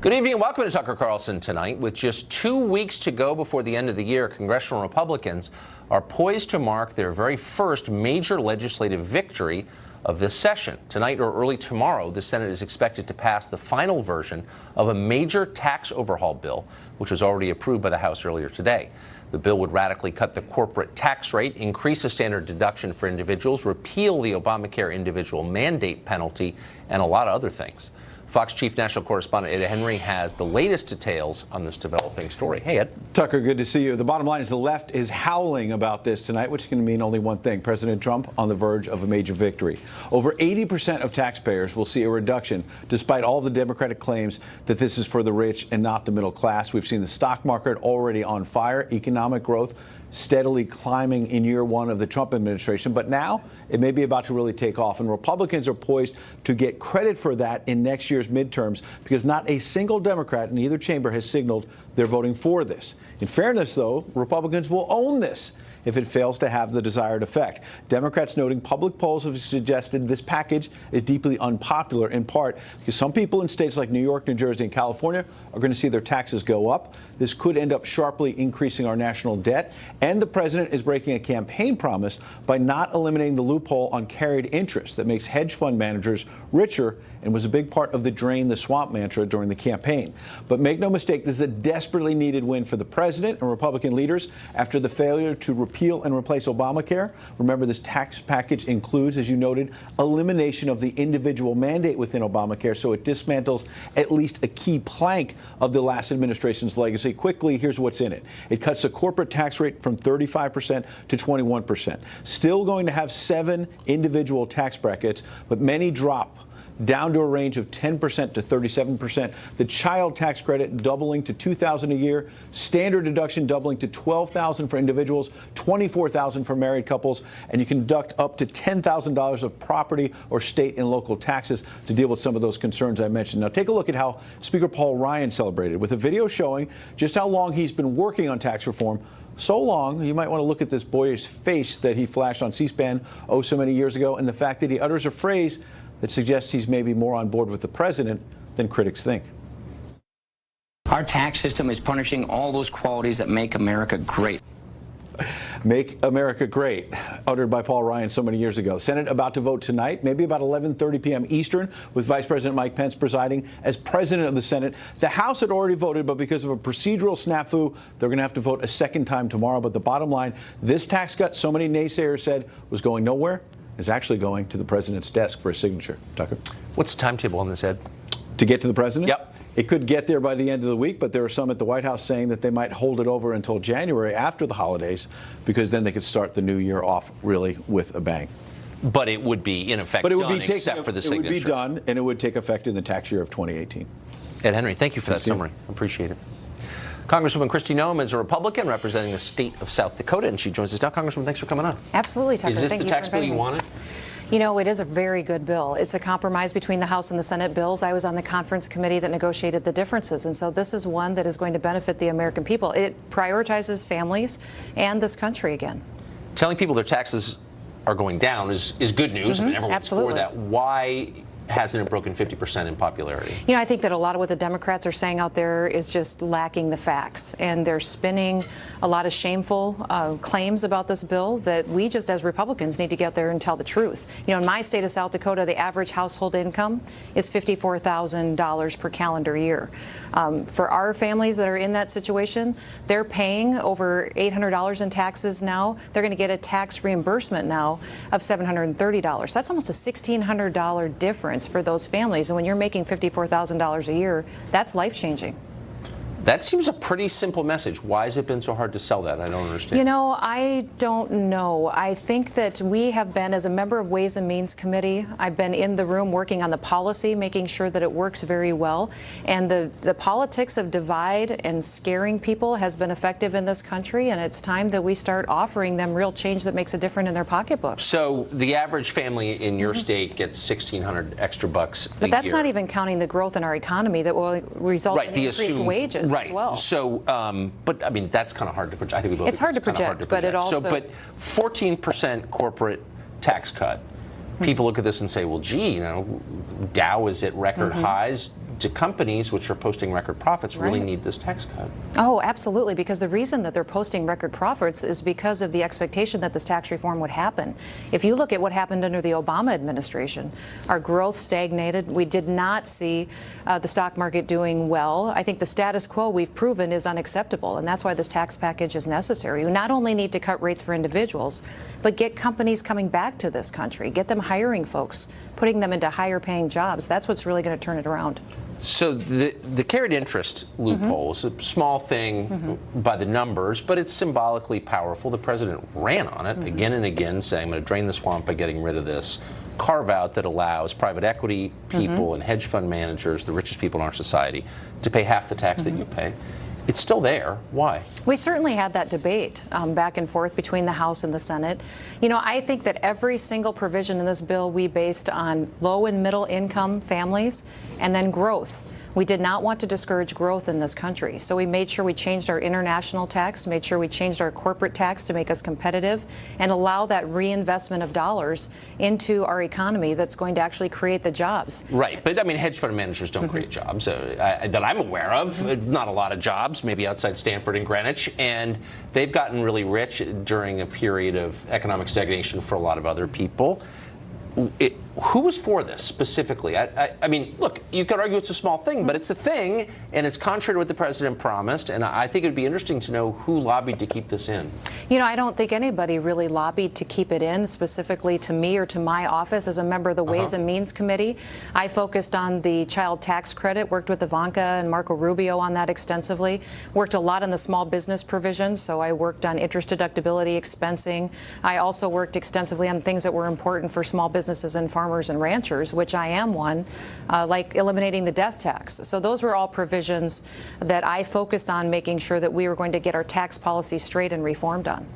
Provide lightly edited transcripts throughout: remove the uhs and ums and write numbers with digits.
Good evening and welcome to Tucker Carlson Tonight. With just 2 weeks to go before the end of the year, congressional Republicans are poised to mark their very first major legislative victory of this session. Tonight or early tomorrow, the Senate is expected to pass the final version of a major tax overhaul bill, which was already approved by the House earlier today. The bill would radically cut the corporate tax rate, increase the standard deduction for individuals, repeal the Obamacare individual mandate penalty, and a lot of other things. Fox Chief National Correspondent Ed Henry has the latest details on this developing story. Hey, Ed. Tucker, good to see you. The bottom line is the left is howling about this tonight, which can mean only one thing. President Trump on the verge of a major victory. Over 80% of taxpayers will see a reduction, despite all the Democratic claims that this is for the rich and not the middle class. We've seen the stock market already on fire, economic growth steadily climbing in year one of the Trump administration. But now it may be about to really take off. And Republicans are poised to get credit for that in next year's midterms, because not a single Democrat in either chamber has signaled they're voting for this. In fairness, though, Republicans will own this if it fails to have the desired effect. Democrats noting public polls have suggested this package is deeply unpopular, in part because some people in states like New York, New Jersey, and California are going to see their taxes go up. This could end up sharply increasing our national debt. And the president is breaking a campaign promise by not eliminating the loophole on carried interest that makes hedge fund managers richer and was a big part of the drain the swamp mantra during the campaign. But make no mistake, this is a desperately needed win for the president and Republican leaders after the failure to repeal and replace Obamacare. Remember, this tax package includes, as you noted, elimination of the individual mandate within Obamacare, so it dismantles at least a key plank of the last administration's legacy. Quickly, here's what's in it. It cuts the corporate tax rate from 35% to 21%. Still going to have 7 individual tax brackets, but many drop down to a range of 10% to 37%. The child tax credit doubling to $2,000 a year. Standard deduction doubling to $12,000 for individuals, $24,000 for married couples, and you can deduct up to $10,000 of property or state and local taxes to deal with some of those concerns I mentioned. Now take a look at how Speaker Paul Ryan celebrated with a video showing just how long he's been working on tax reform. So long, you might want to look at this boyish face that he flashed on C-SPAN oh so many years ago, and the fact that he utters a phrase that suggests he's maybe more on board with the president than critics think. Our tax system is punishing all those qualities that make America great. Make America great, uttered by Paul Ryan so many years ago. Senate about to vote tonight, maybe about 11:30 p.m. Eastern, with Vice President Mike Pence presiding as president of the Senate. The House had already voted, but because of a procedural snafu, they're going to have to vote a second time tomorrow. But the bottom line, this tax cut, so many naysayers said, was going nowhere, is actually going to the president's desk for a signature. Tucker? What's the timetable on this, Ed? To get to the president? Yep. It could get there by the end of the week, but there are some at the White House saying that they might hold it over until January after the holidays, because then they could start the new year off really with a bang. But it would be, in effect, done except for the signature. It would be done, and it would take effect in the tax year of 2018. Ed Henry, thank you for that summary. Appreciate it. Congresswoman Kristi Noem is a Republican representing the state of South Dakota, and she joins us now. Congresswoman, thanks for coming on. Absolutely, Tucker. Is this the tax bill you wanted? You know, it is a very good bill. It's a compromise between the House and the Senate bills. I was on the conference committee that negotiated the differences, and so this is one that is going to benefit the American people. It prioritizes families and this country again. Telling people their taxes are going down is good news. I mean, everyone's for that. Why hasn't it broken 50% in popularity? You know, I think that a lot of what the Democrats are saying out there is just lacking the facts, and they're spinning a lot of shameful claims about this bill that we just as Republicans need to get there and tell the truth. You know, in my state of South Dakota, the average household income is $54,000 per calendar year. For our families that are in that situation, they're paying over $800 in taxes now. They're going to get a tax reimbursement now of $730. That's almost a $1,600 difference for those families. And when you're making $54,000 a year, that's life-changing. That seems a pretty simple message. Why has it been so hard to sell that? I don't understand. You know, I don't know. I think that we have been, as a member of Ways and Means Committee, I've been in the room working on the policy, making sure that it works very well. And the politics of divide and scaring people has been effective in this country, and it's time that we start offering them real change that makes a difference in their pocketbook. So the average family in your state gets $1,600 extra bucks a year. But that's not even counting the growth in our economy that will result in increased wages. Right. As well. So, but I mean, that's kind of hard to project. I think we both. It's hard to project, but it also. So, but 14% corporate tax cut. People look at this and say, well, gee, you know, Dow is at record highs. do companies which are posting record profits really Right. need this tax cut? Oh, absolutely, because the reason that they're posting record profits is because of the expectation that this tax reform would happen. If you look at what happened under the Obama administration, our growth stagnated. We did not see the stock market doing well. I think the status quo we've proven is unacceptable, and that's why this tax package is necessary. We not only need to cut rates for individuals, but get companies coming back to this country, get them hiring folks, putting them into higher paying jobs. That's what's really going to turn it around. So the carried interest loophole is a small thing by the numbers, but it's symbolically powerful. The president ran on it again and again, saying, I'm going to drain the swamp by getting rid of this carve-out that allows private equity people and hedge fund managers, the richest people in our society, to pay half the tax that you pay. It's still there. Why? We certainly had that debate back and forth between the House and the Senate. You know, I think that every single provision in this bill we based on low and middle income families and then growth. We did not want to discourage growth in this country. So we made sure we changed our international tax, made sure we changed our corporate tax to make us competitive and allow that reinvestment of dollars into our economy that's going to actually create the jobs. Right. But I mean, hedge fund managers don't create jobs that I'm aware of. Not a lot of jobs, maybe outside Stanford and Greenwich. And they've gotten really rich during a period of economic stagnation for a lot of other people. Who was for this specifically? I mean, look, you could argue it's a small thing, but it's a thing, and it's contrary to what the president promised, and I think it would be interesting to know who lobbied to keep this in. You know, I don't think anybody really lobbied to keep it in, specifically to me or to my office as a member of the Ways and Means Committee. I focused on the child tax credit, worked with Ivanka and Marco Rubio on that extensively, worked a lot on the small business provisions, so I worked on interest deductibility, expensing. I also worked extensively on things that were important for small businesses and farmers and ranchers, which I am one, like eliminating the death tax. So those were all provisions that I focused on making sure that we were going to get our tax policy straight and reformed on.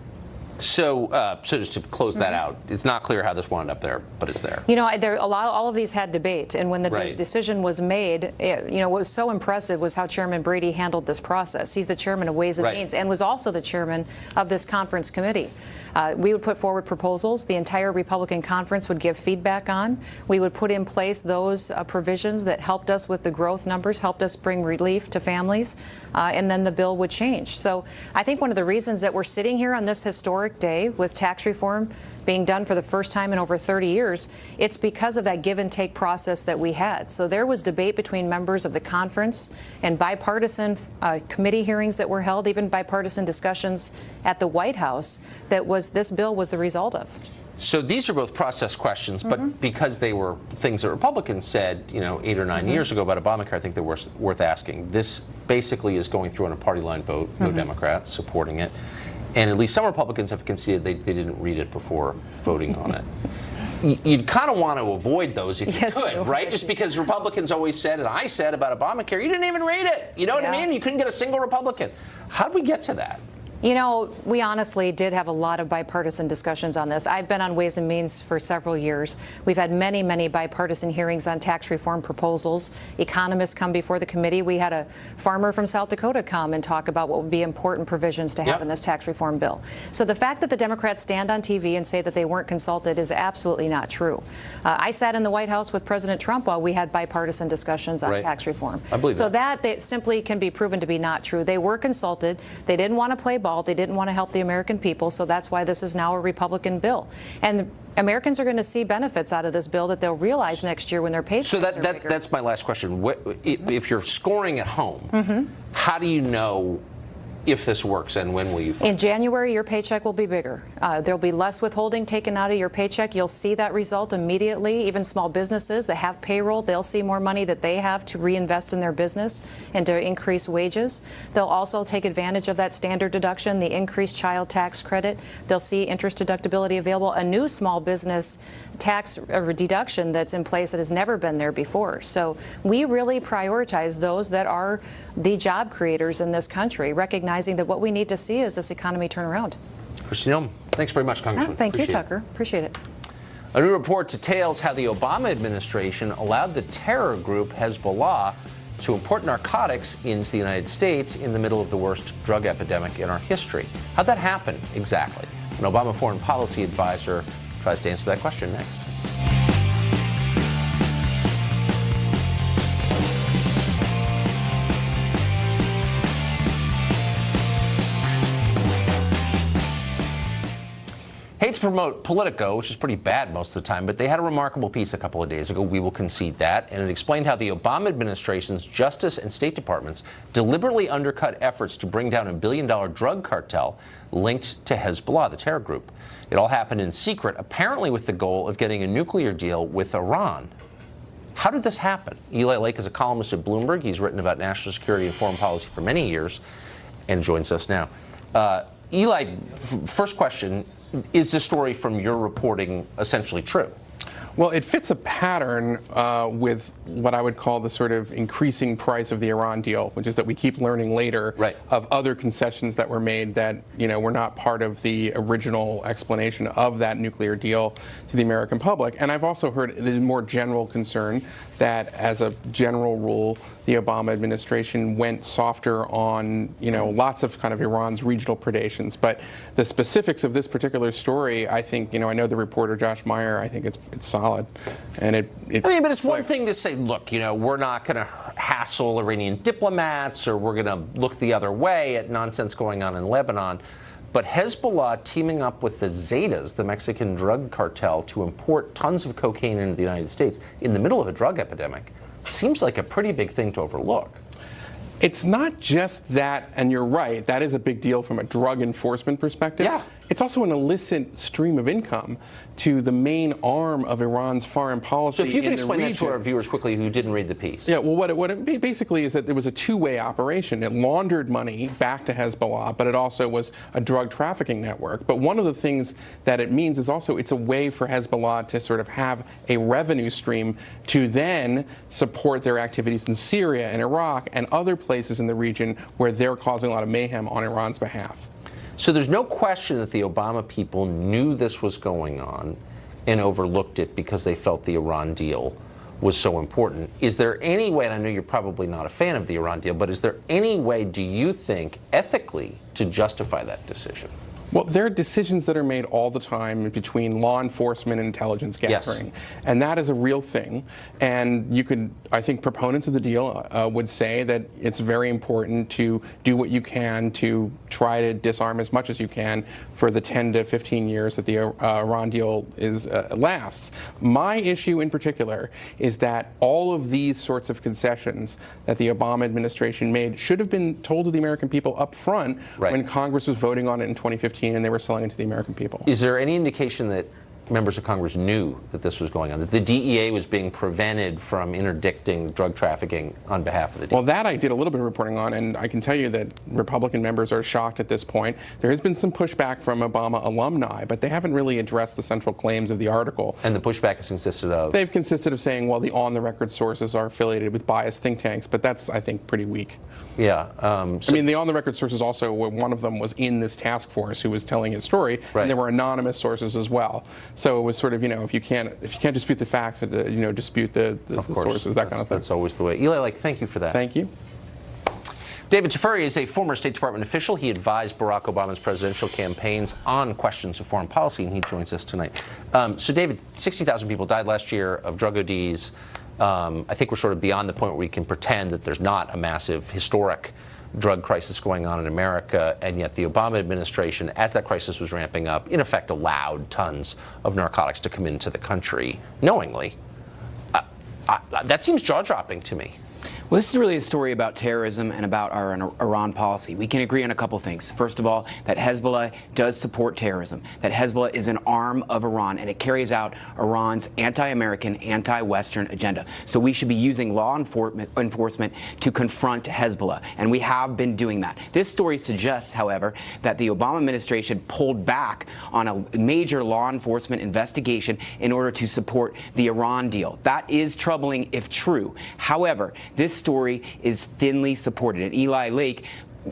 So just to close that out, it's not clear how this wound up there, but it's there. You know, all of these had debate, and when the Right. decision was made, you know, what was so impressive was how Chairman Brady handled this process. He's the chairman of Ways and Right. Means and was also the chairman of this conference committee. We would put forward proposals. The entire Republican conference would give feedback on. We would put in place those provisions that helped us with the growth numbers, helped us bring relief to families, and then the bill would change. So I think one of the reasons that we're sitting here on this historic day with tax reform being done for the first time in over 30 years, it's because of that give and take process that we had. So there was debate between members of the conference and bipartisan committee hearings that were held, even bipartisan discussions at the White House, that this bill was the result of. So these are both process questions, but because they were things that Republicans said, 8 or 9 years ago about Obamacare, I think they're worth asking. This basically is going through on a party line vote, no Democrats supporting it. And at least some Republicans have conceded they didn't read it before voting on it. You'd kind of want to avoid those if you could, right? Just because Republicans always said, and I said about Obamacare, you didn't even read it. You know what I mean? You couldn't get a single Republican. How did we get to that? You know, we honestly did have a lot of bipartisan discussions on this. I've been on Ways and Means for several years. We've had many, many bipartisan hearings on tax reform proposals. Economists come before the committee. We had a farmer from South Dakota come and talk about what would be important provisions to have in this tax reform bill. So the fact that the Democrats stand on TV and say that they weren't consulted is absolutely not true. I sat in the White House with President Trump while we had bipartisan discussions on tax reform. I believe so that simply can be proven to be not true. They were consulted. They didn't want to play ball. They didn't want to help the American people, so that's why this is now a Republican bill. And Americans are going to see benefits out of this bill that they'll realize next year when their paychecks are bigger. That's my last question. If you're scoring at home, how do you know if this works, and when will you find In January, your paycheck will be bigger. There'll be less withholding taken out of your paycheck. You'll see that result immediately. Even small businesses that have payroll, they'll see more money that they have to reinvest in their business and to increase wages. They'll also take advantage of that standard deduction, the increased child tax credit. They'll see interest deductibility available, a new small business tax deduction that's in place that has never been there before. So we really prioritize those that are the job creators in this country, recognizing that what we need to see is this economy turn around. Kristi Noem, thanks very much, Congressman. Thank you, Tucker. Appreciate it. A new report details how the Obama administration allowed the terror group Hezbollah to import narcotics into the United States in the middle of the worst drug epidemic in our history. How'd that happen exactly? An Obama foreign policy advisor tries to answer that question next. Hate to promote Politico, which is pretty bad most of the time, but they had a remarkable piece a couple of days ago, we will concede that, and it explained how the Obama administration's Justice and State Departments deliberately undercut efforts to bring down a billion-dollar drug cartel linked to Hezbollah, the terror group. It all happened in secret, apparently with the goal of getting a nuclear deal with Iran. How did this happen? Eli Lake is a columnist at Bloomberg. He's written about national security and foreign policy for many years and joins us now. Eli, first question, is the story from your reporting essentially true? Well, it fits a pattern with what I would call the sort of increasing price of the Iran deal, which is that we keep learning later of other concessions that were made that, were not part of the original explanation of that nuclear deal to the American public. And I've also heard the more general concern that, as a general rule, the Obama administration went softer on, lots of kind of Iran's regional predations. But the specifics of this particular story, I think, I know the reporter Josh Meyer, I think it's solid. And but it's one thing to say, look, we're not going to hassle Iranian diplomats, or we're going to look the other way at nonsense going on in Lebanon. But Hezbollah teaming up with the Zetas, the Mexican drug cartel, to import tons of cocaine into the United States in the middle of a drug epidemic seems like a pretty big thing to overlook. It's not just that, and you're right, that is a big deal from a drug enforcement perspective. Yeah. It's also an illicit stream of income to the main arm of Iran's foreign policy. So if you can explain that to region. our viewers quickly who didn't read the piece. Yeah, well, what it basically is that there was a two-way operation. It laundered money back to Hezbollah, but it also was a drug trafficking network. But one of the things that it means is also it's a way for Hezbollah to sort of have a revenue stream to then support their activities in Syria and Iraq and other places in the region where they're causing a lot of mayhem on Iran's behalf. So there's no question that the Obama people knew this was going on and overlooked it because they felt the Iran deal was so important. Is there any way, and I know you're probably not a fan of the Iran deal, but is there any way, do you think, ethically, to justify that decision? Well, there are decisions that are made all the time between law enforcement and intelligence gathering, and that is a real thing. And you could, I think, proponents of the deal would say that it's very important to do what you can to try to disarm as much as you can for the 10 to 15 years that the Iran deal lasts. My issue in particular is that all of these sorts of concessions that the Obama administration made should have been told to the American people up front when Congress was voting on it in 2015 and they were selling it to the American people. Is there any indication that members of Congress knew that this was going on, that the DEA was being prevented from interdicting drug trafficking on behalf of the DEA? Well, that I did a little bit of reporting on, and I can tell you that Republican members are shocked at this point. There has been some pushback from Obama alumni, but they haven't really addressed the central claims of the article. And the pushback has consisted of? They've consisted of saying, well, the on-the-record sources are affiliated with biased think tanks, but that's, I think, pretty weak. Yeah. I mean, the on-the-record sources also, one of them was in this task force who was telling his story, and there were anonymous sources as well. So it was sort of, if you can't dispute the facts, dispute the sources, that kind of thing. That's always the way. Eli, thank you for that. Thank you. David Teferi is a former State Department official. He advised Barack Obama's presidential campaigns on questions of foreign policy, and he joins us tonight. So, David, 60,000 people died last year of drug ODs. I think we're sort of beyond the point where we can pretend that there's not a massive historic drug crisis going on in America, and yet the Obama administration, as that crisis was ramping up, in effect allowed tons of narcotics to come into the country knowingly. That seems jaw-dropping to me. Well, this is really a story about terrorism and about our Iran policy. We can agree on a couple things. First of all, that Hezbollah does support terrorism, that Hezbollah is an arm of Iran, and it carries out Iran's anti-American, anti-Western agenda. So we should be using law enforcement to confront Hezbollah, and we have been doing that. This story suggests, however, that the Obama administration pulled back on a major law enforcement investigation in order to support the Iran deal. That is troubling if true. However, this story is thinly supported, and Eli Lake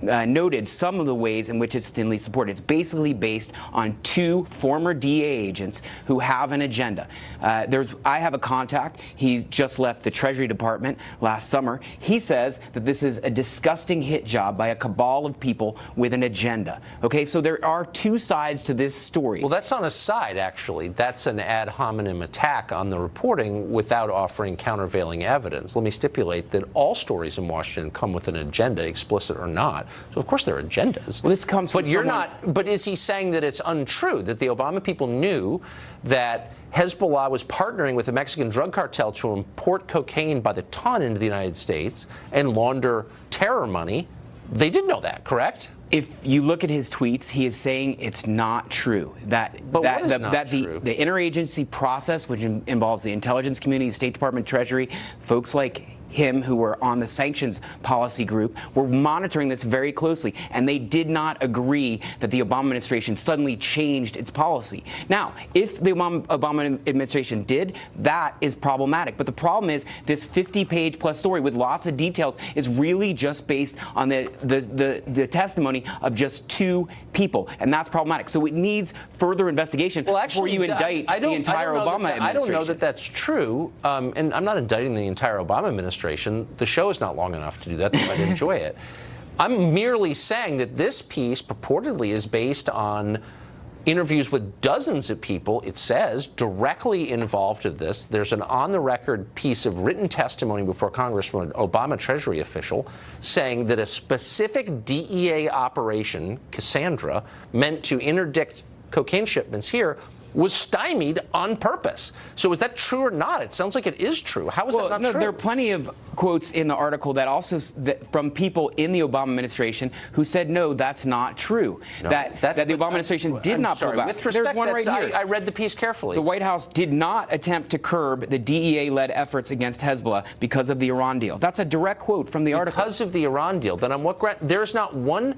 noted some of the ways in which it's thinly supported. It's basically based on two former DEA agents who have an agenda. I have a contact. He just left the Treasury Department last summer. He says that this is a disgusting hit job by a cabal of people with an agenda. Okay, so there are two sides to this story. Well, that's not a side, actually. That's an ad hominem attack on the reporting without offering countervailing evidence. Let me stipulate that all stories in Washington come with an agenda, explicit or not. not. So of course there are agendas. Well, this comes from But you're not. But is he saying that it's untrue that the Obama people knew that Hezbollah was partnering with the Mexican drug cartel to import cocaine by the ton into the United States and launder terror money? They did know that, correct? If you look at his tweets, he is saying it's not true. That But that, what is the, not that true? the interagency process, which involves the intelligence community, State Department, Treasury, folks like him who were on the sanctions policy group, were monitoring this very closely, and they did not agree that the Obama administration suddenly changed its policy. Now, if the Obama administration did, that is problematic. But the problem is this 50-page plus story with lots of details is really just based on the testimony of just 2 people, and that's problematic. So it needs further investigation before you indict the entire Obama administration. I don't know that that's true, and I'm not indicting the entire Obama administration. The show is not long enough to do that, though I'd enjoy it. I'm merely saying that this piece purportedly is based on interviews with dozens of people, it says, directly involved in this. There's an on-the-record piece of written testimony before Congress from an Obama Treasury official saying that a specific DEA operation, Cassandra, meant to interdict cocaine shipments here, was stymied on purpose. So is that true or not? It sounds like it is true. How is that not true? There are plenty of quotes in the article that also from people in the Obama administration who said, no, that's not true. No, that the Obama administration did not provide. With respect, there's one right here. I read the piece carefully. The White House did not attempt to curb the DEA-led efforts against Hezbollah because of the Iran deal. That's a direct quote from the article. Because of the Iran deal. Then on what ground? There's not one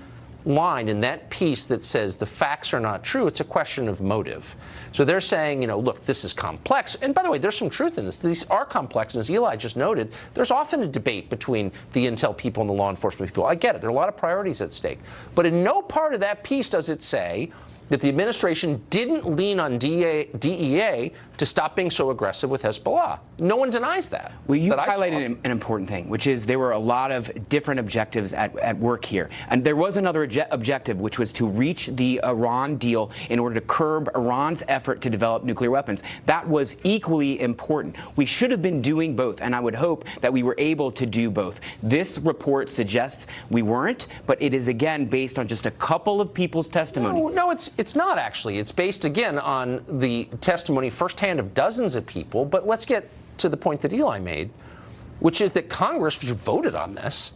line in that piece that says the facts are not true. It's a question of motive. So they're saying, you know, look, this is complex. And by the way, there's some truth in this. These are complex. And as Eli just noted, there's often a debate between the intel people and the law enforcement people. I get it. There are a lot of priorities at stake. But in no part of that piece does it say that the administration didn't lean on DEA to stop being so aggressive with Hezbollah. No one denies that. Well, you highlighted an important thing, which is there were a lot of different objectives at work here. And there was another objective, which was to reach the Iran deal in order to curb Iran's effort to develop nuclear weapons. That was equally important. We should have been doing both, and I would hope that we were able to do both. This report suggests we weren't, but it is, again, based on just a couple of people's testimony. No, it's not actually. It's based, again, on the testimony firsthand of dozens of people. But let's get to the point that Eli made, which is that Congress, which voted on this,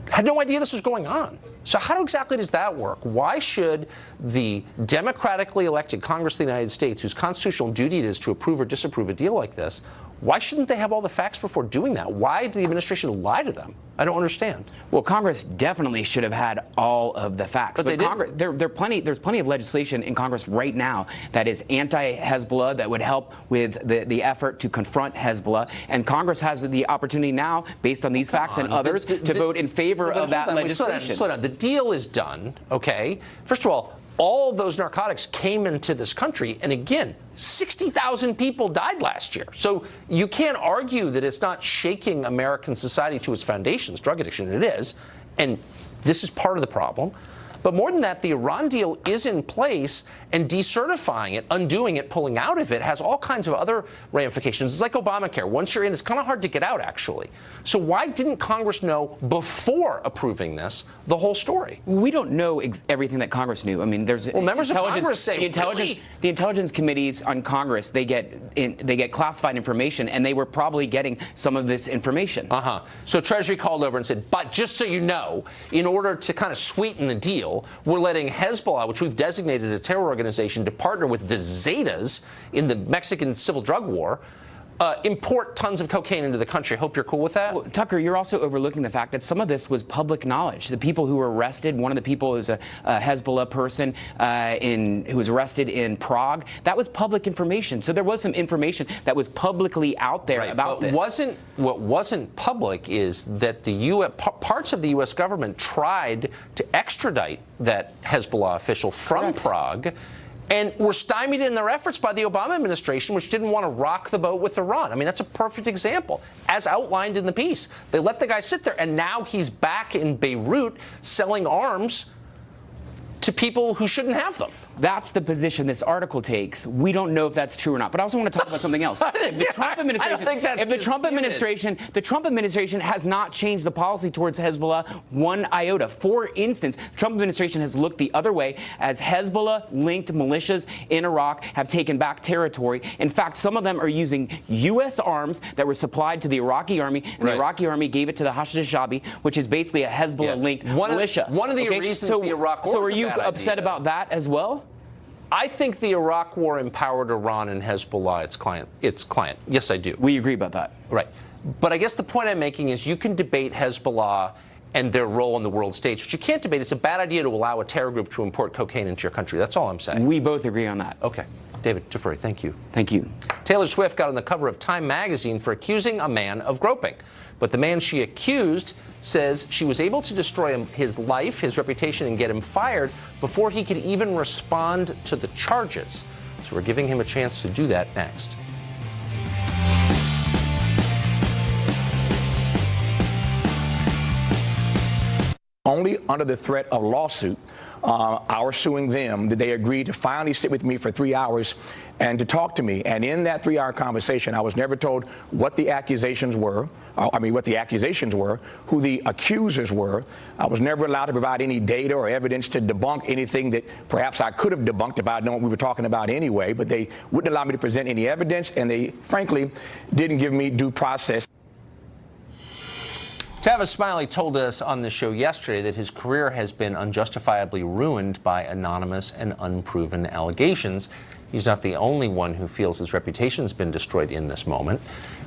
had no idea this was going on. So how exactly does that work? Why should the democratically elected Congress of the United States, whose constitutional duty it is to approve or disapprove a deal like this, why shouldn't they have all the facts before doing that? Why did the administration lie to them? I don't understand. Well, Congress definitely should have had all of the facts. But they Congress, didn't. There's plenty of legislation in Congress right now that is anti-Hezbollah, that would help with the effort to confront Hezbollah. And Congress has the opportunity now, based on these facts and others, to vote in favor of that legislation. Slow down. The deal is done, okay? First of all of those narcotics came into this country, and again, 60,000 people died last year. So you can't argue that it's not shaking American society to its foundations, drug addiction. It is, and this is part of the problem. But more than that, the Iran deal is in place, and decertifying it, undoing it, pulling out of it has all kinds of other ramifications. It's like Obamacare. Once you're in, it's kind of hard to get out, actually. So why didn't Congress know before approving this the whole story? We don't know everything that Congress knew. I mean, there's members of Congress say the intelligence committees on Congress, they get classified information, and they were probably getting some of this information. So Treasury called over and said, but just so you know, in order to kind of sweeten the deal, we're letting Hezbollah, which we've designated a terror organization, to partner with the Zetas in the Mexican civil drug war, import tons of cocaine into the country. Hope you're cool with that. Well, Tucker, you're also overlooking the fact that some of this was public knowledge. The people who were arrested, one of the people is a Hezbollah person who was arrested in Prague. That was public information. So there was some information that was publicly out there about this. What wasn't public is that the parts of the U.S. government tried to extradite that Hezbollah official from Prague, and were stymied in their efforts by the Obama administration, which didn't want to rock the boat with Iran. I mean, that's a perfect example, as outlined in the piece. They let the guy sit there, and now he's back in Beirut selling arms to people who shouldn't have them. That's the position this article takes. We don't know if that's true or not. But I also want to talk about something else. The Trump administration has not changed the policy towards Hezbollah one iota. For instance, the Trump administration has looked the other way as Hezbollah-linked militias in Iraq have taken back territory. In fact, some of them are using U.S. arms that were supplied to the Iraqi army, and the Iraqi army gave it to the Hashd al-Shabi, which is basically a Hezbollah-linked militia. One of the reasons the Iraq War So are you upset about that as well? I think the Iraq War empowered Iran and Hezbollah, its client. Yes, I do. We agree about that. Right. But I guess the point I'm making is you can debate Hezbollah and their role on the world stage. What you can't debate, it's a bad idea to allow a terror group to import cocaine into your country. That's all I'm saying. We both agree on that. Okay. David Jafari, thank you. Thank you. Taylor Swift got on the cover of Time magazine for accusing a man of groping. But the man she accused says she was able to destroy his life, his reputation, and get him fired before he could even respond to the charges. So we're giving him a chance to do that next. Only under the threat of lawsuit, our suing them, did they agree to finally sit with me for 3 hours and to talk to me. And in that 3-hour conversation, I was never told what the accusations were. What the accusations were, who the accusers were. I was never allowed to provide any data or evidence to debunk anything that perhaps I could have debunked if I had known what we were talking about anyway. But they wouldn't allow me to present any evidence, and they, frankly, didn't give me due process. Tavis Smiley told us on the show yesterday that his career has been unjustifiably ruined by anonymous and unproven allegations. He's not the only one who feels his reputation's been destroyed in this moment.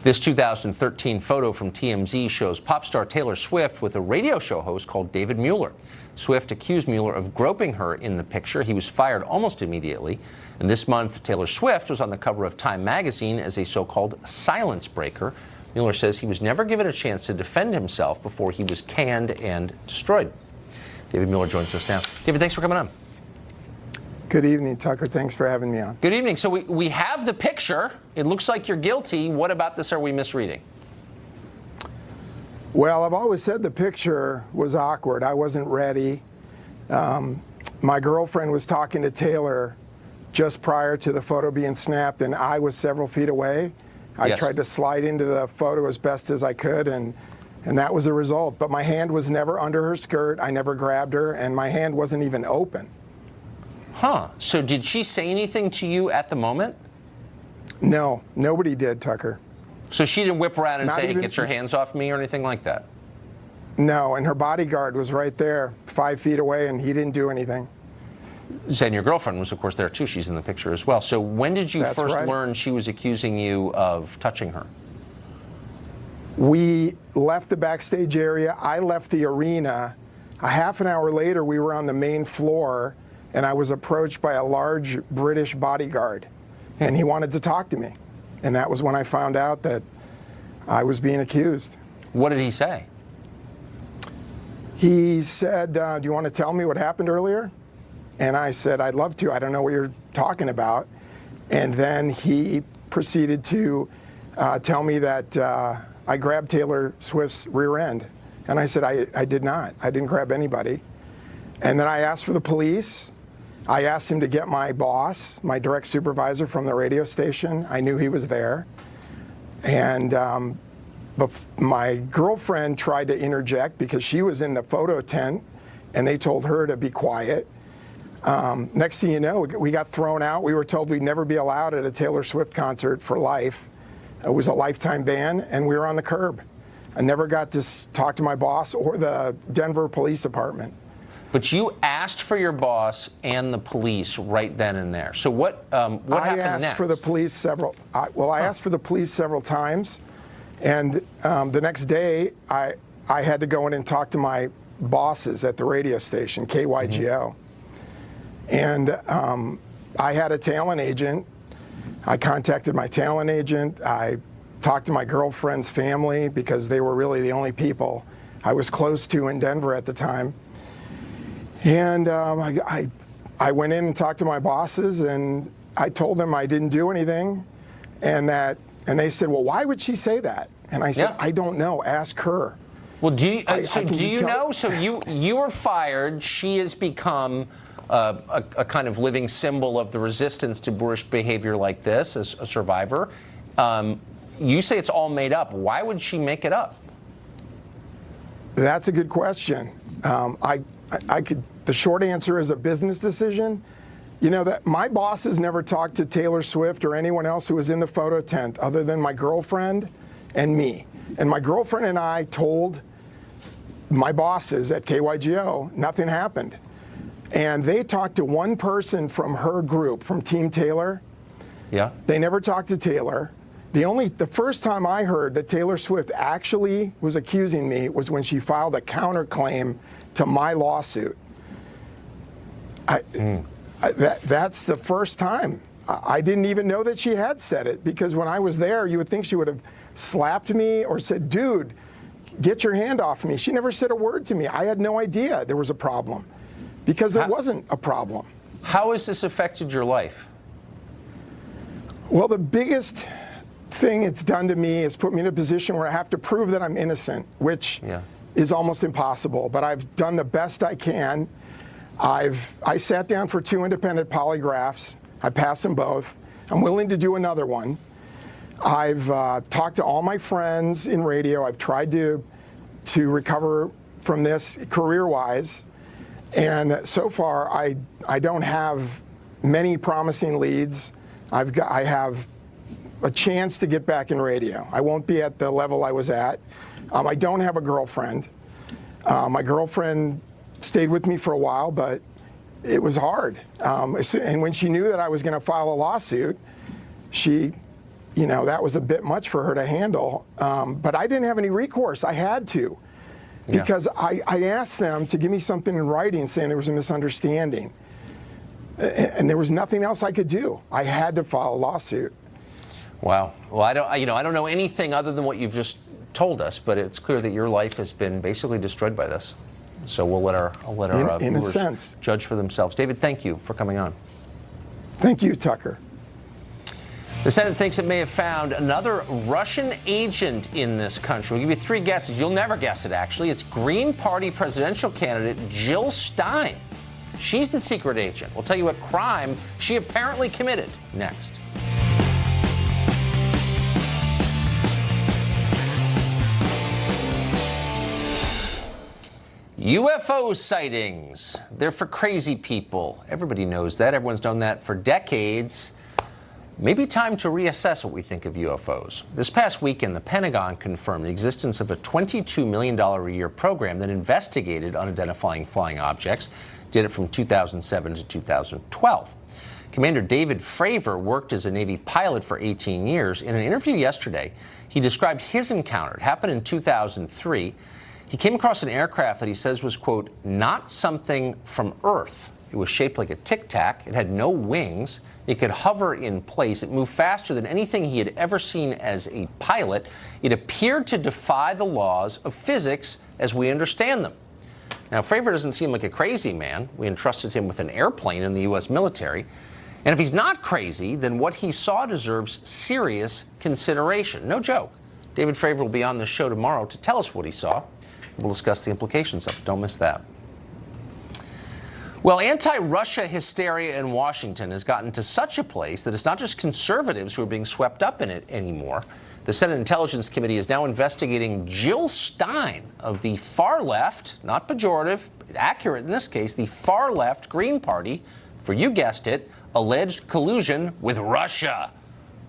This 2013 photo from TMZ shows pop star Taylor Swift with a radio show host called David Mueller. Swift accused Mueller of groping her in the picture. He was fired almost immediately. And this month, Taylor Swift was on the cover of Time magazine as a so-called silence breaker. Mueller says he was never given a chance to defend himself before he was canned and destroyed. David Mueller joins us now. David, thanks for coming on. Good evening, Tucker. Thanks for having me on. Good evening. So we have the picture. It looks like you're guilty. What about this are we misreading? Well, I've always said the picture was awkward. I wasn't ready. My girlfriend was talking to Taylor just prior to the photo being snapped, and I was several feet away. I tried to slide into the photo as best as I could, and that was the result. But my hand was never under her skirt. I never grabbed her, and my hand wasn't even open. Huh. So did she say anything to you at the moment? No, nobody did, Tucker. So she didn't whip around and Not say, hey, even, get your hands off me or anything like that? No, and her bodyguard was right there, 5 feet away, and he didn't do anything. And your girlfriend was, of course, there too. She's in the picture as well. So when did you first learn she was accusing you of touching her? We left the backstage area. I left the arena. A half an hour later, we were on the main floor, and I was approached by a large British bodyguard, and he wanted to talk to me. And that was when I found out that I was being accused. What did he say? He said, do you want to tell me what happened earlier? And I said, I'd love to. I don't know what you're talking about. And then he proceeded to tell me that I grabbed Taylor Swift's rear end. And I said, I did not. I didn't grab anybody. And then I asked for the police. I asked him to get my boss, my direct supervisor from the radio station. I knew he was there. And my girlfriend tried to interject because she was in the photo tent, and they told her to be quiet. Next thing you know, we got thrown out. We were told we'd never be allowed at a Taylor Swift concert for life. It was a lifetime ban, and we were on the curb. I never got to talk to my boss or the Denver Police Department. But you asked for your boss and the police right then and there. So what happened next? I asked for the police several. I asked for the police several times, and the next day I had to go in and talk to my bosses at the radio station, KYGO. And I had a talent agent. I contacted my talent agent. I talked to my girlfriend's family because they were really the only people I was close to in Denver at the time. And I went in and talked to my bosses, and I told them I didn't do anything, and they said, well, why would she say that? And I said, I don't know. Ask her. Well, do you know? So you were fired. She has become a kind of living symbol of the resistance to boorish behavior like this as a survivor. You say it's all made up. Why would she make it up? That's a good question. The short answer is a business decision. You know, that my bosses never talked to Taylor Swift or anyone else who was in the photo tent other than my girlfriend and me. And my girlfriend and I told my bosses at KYGO nothing happened. And they talked to one person from her group, from Team Taylor. Yeah. They never talked to Taylor. The first time I heard that Taylor Swift actually was accusing me was when she filed a counterclaim to my lawsuit. That's the first time. I didn't even know that she had said it, because when I was there, you would think she would have slapped me or said, dude, get your hand off me. She never said a word to me. I had no idea there was a problem, because there wasn't a problem. How has this affected your life? Well, the biggest thing it's done to me is put me in a position where I have to prove that I'm innocent, which is almost impossible. But I've done the best I can. I sat down for 2 independent polygraphs. I passed them both. I'm willing to do another one. I've talked to all my friends in radio. I've tried to recover from this career-wise. And so far, I don't have many promising leads. I have a chance to get back in radio. I won't be at the level I was at. I don't have a girlfriend. My girlfriend stayed with me for a while, but it was hard. And when she knew that I was going to file a lawsuit, that was a bit much for her to handle. But I didn't have any recourse. I had to, because I asked them to give me something in writing saying there was a misunderstanding. And there was nothing else I could do. I had to file a lawsuit. Wow. Well, I don't know anything other than what you've just told us, but it's clear that your life has been basically destroyed by this. So we'll let our viewers judge for themselves. David, thank you for coming on. Thank you, Tucker. The Senate thinks it may have found another Russian agent in this country. We'll give you 3 guesses. You'll never guess it, actually. It's Green Party presidential candidate Jill Stein. She's the secret agent. We'll tell you what crime she apparently committed next. UFO sightings. They're for crazy people. Everybody knows that. Everyone's known that for decades. Maybe time to reassess what we think of UFOs. This past weekend, the Pentagon confirmed the existence of a $22 million a year program that investigated unidentifying flying objects. Did it from 2007 to 2012. Commander David Fravor worked as a Navy pilot for 18 years. In an interview yesterday, he described his encounter. It happened in 2003. He came across an aircraft that he says was, quote, not something from Earth. It was shaped like a tic-tac. It had no wings. It could hover in place. It moved faster than anything he had ever seen as a pilot. It appeared to defy the laws of physics as we understand them. Now, Fravor doesn't seem like a crazy man. We entrusted him with an airplane in the U.S. military. And if he's not crazy, then what he saw deserves serious consideration. No joke. David Fravor will be on the show tomorrow to tell us what he saw. We'll discuss the implications of it. Don't miss that. Well, anti-Russia hysteria in Washington has gotten to such a place that it's not just conservatives who are being swept up in it anymore. The Senate Intelligence Committee is now investigating Jill Stein of the far left, not pejorative, accurate in this case, the far left Green Party for, you guessed it, alleged collusion with Russia.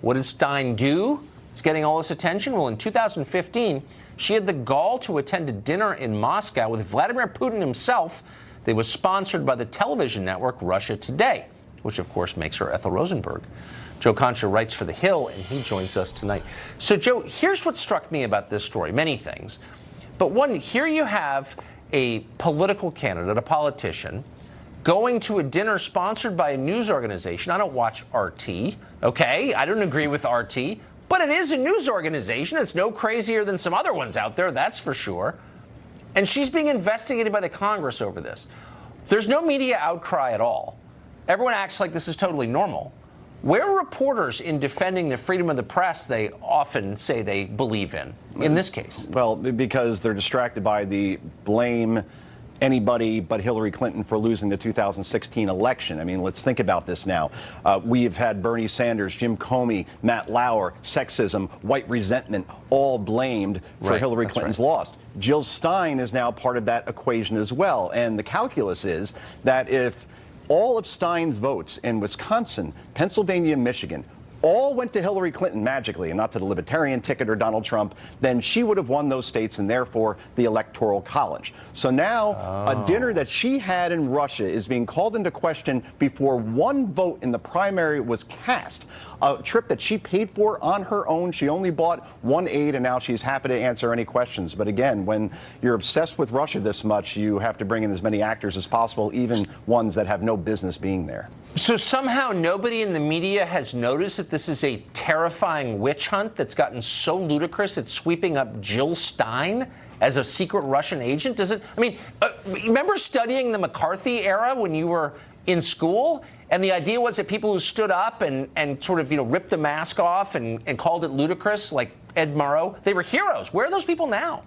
What did Stein do? It's getting all this attention. Well, in 2015, she had the gall to attend a dinner in Moscow with Vladimir Putin himself. That was sponsored by the television network Russia Today, which of course makes her Ethel Rosenberg. Joe Concha writes for The Hill, and he joins us tonight. So, Joe, here's what struck me about this story. Many things. But one, here you have a political candidate, a politician, going to a dinner sponsored by a news organization. I don't watch RT, okay? I don't agree with RT. But it is a news organization. It's no crazier than some other ones out there, that's for sure. And she's being investigated by the Congress over this. There's no media outcry at all. Everyone acts like this is totally normal. Where are reporters in defending the freedom of the press they often say they believe in this case? Well, because they're distracted by the blame anybody but Hillary Clinton for losing the 2016 election. I mean, let's think about this now. We've had Bernie Sanders, Jim Comey, Matt Lauer, sexism, white resentment, all blamed for Hillary Clinton's loss. Jill Stein is now part of that equation as well. And the calculus is that if all of Stein's votes in Wisconsin, Pennsylvania, and Michigan all went to Hillary Clinton magically and not to the Libertarian ticket or Donald Trump, then she would have won those states and therefore the Electoral College. So now a dinner that she had in Russia is being called into question before one vote in the primary was cast. A trip that she paid for on her own. She only bought one aide, and now she's happy to answer any questions. But again, when you're obsessed with Russia this much, you have to bring in as many actors as possible, even ones that have no business being there. So somehow nobody in the media has noticed that this is a terrifying witch hunt that's gotten so ludicrous it's sweeping up Jill Stein as a secret Russian agent? Does it? I mean, remember studying the McCarthy era when you were in school? And the idea was that people who stood up and sort of, ripped the mask off and called it ludicrous, like Ed Murrow, they were heroes. Where are those people now?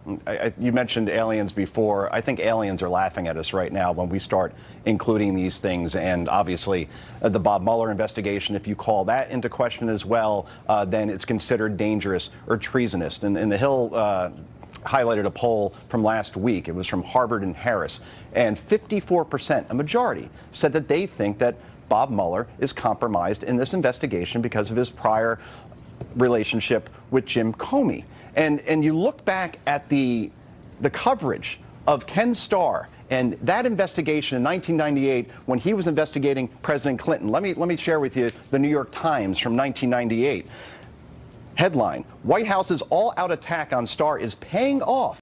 You mentioned aliens before. I think aliens are laughing at us right now when we start including these things. And obviously, the Bob Mueller investigation, if you call that into question as well, then it's considered dangerous or treasonous. And the Hill highlighted a poll from last week. It was from Harvard and Harris. And 54%, a majority, said that they think that Bob Mueller is compromised in this investigation because of his prior relationship with Jim Comey. And you look back at the coverage of Ken Starr and that investigation in 1998 when he was investigating President Clinton. Let me share with you the New York Times from 1998. Headline: White House's all-out attack on Starr is paying off.